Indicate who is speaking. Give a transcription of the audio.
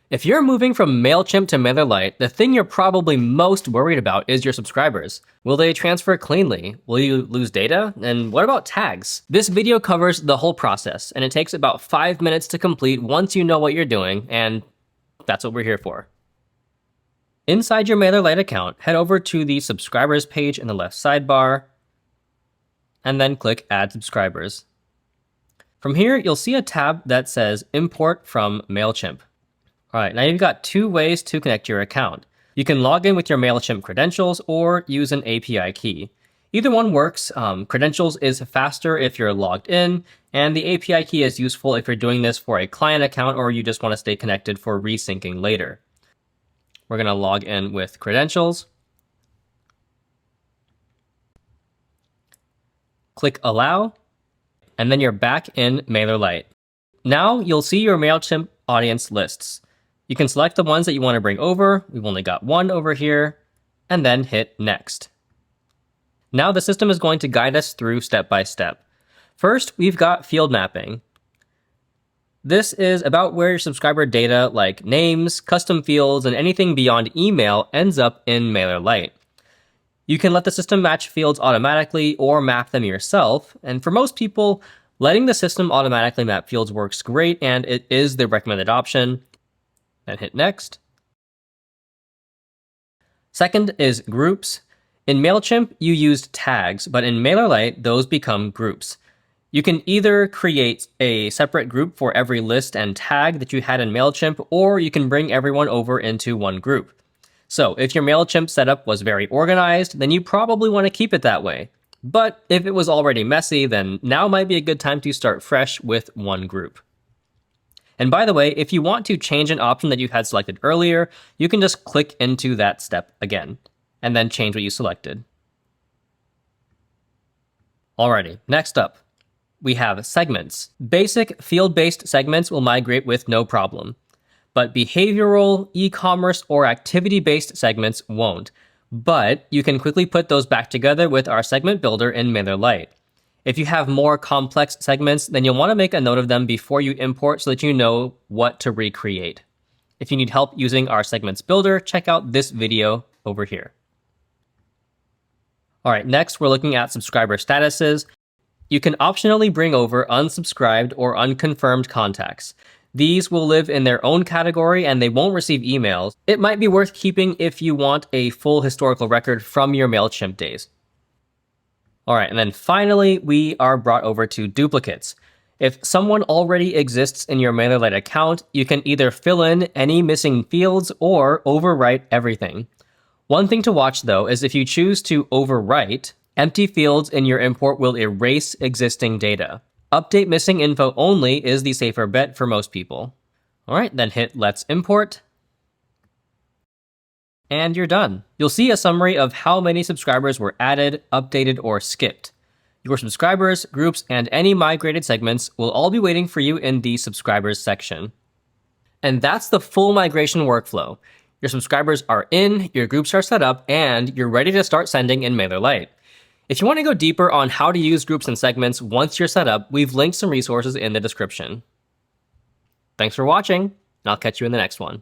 Speaker 1: If you're moving from Mailchimp to MailerLite, the thing you're probably most worried about is your subscribers. Will they transfer cleanly? Will you lose data? And what about tags? This video covers the whole process, and it takes about 5 minutes to complete once you know what you're doing, and that's what we're here for. Inside your MailerLite account, head over to the subscribers page in the left sidebar, and then click Add Subscribers. From here, you'll see a tab that says Import from Mailchimp. All right, now you've got two ways to connect your account. You can log in with your Mailchimp credentials or use an API key. Either one works. Credentials is faster if you're logged in, and the API key is useful if you're doing this for a client account or you just want to stay connected for resyncing later. We're going to log in with credentials. Click Allow, and then you're back in MailerLite. Now you'll see your Mailchimp audience lists. You can select the ones that you want to bring over. We've only got one over here, and then hit Next. Now the system is going to guide us through step by step. First, we've got field mapping. This is about where your subscriber data like names, custom fields, and anything beyond email ends up in MailerLite. You can let the system match fields automatically or map them yourself, and for most people, letting the system automatically map fields works great, and it is the recommended option. Then hit Next. Second is groups. In Mailchimp, you used tags, but in MailerLite, those become groups. You can either create a separate group for every list and tag that you had in Mailchimp, or you can bring everyone over into one group. So if your Mailchimp setup was very organized, then you probably want to keep it that way. But if it was already messy, then now might be a good time to start fresh with one group. And by the way, if you want to change an option that you had selected earlier, you can just click into that step again, and then change what you selected. Alrighty, next up, we have segments. Basic field-based segments will migrate with no problem, but behavioral, e-commerce, or activity-based segments won't. But you can quickly put those back together with our segment builder in MailerLite. If you have more complex segments, then you'll want to make a note of them before you import so that you know what to recreate. If you need help using our segments builder, check out this video over here. All right, next we're looking at subscriber statuses. You can optionally bring over unsubscribed or unconfirmed contacts. These will live in their own category and they won't receive emails. It might be worth keeping if you want a full historical record from your Mailchimp days. All right, and then finally, we are brought over to duplicates. If someone already exists in your MailerLite account, you can either fill in any missing fields or overwrite everything. One thing to watch though is if you choose to overwrite, empty fields in your import will erase existing data. Update missing info only is the safer bet for most people. All right, then hit Let's Import. And you're done. You'll see a summary of how many subscribers were added, updated, or skipped. Your subscribers, groups, and any migrated segments will all be waiting for you in the subscribers section. And that's the full migration workflow. Your subscribers are in, your groups are set up, and you're ready to start sending in MailerLite. If you want to go deeper on how to use groups and segments once you're set up, we've linked some resources in the description. Thanks for watching, and I'll catch you in the next one.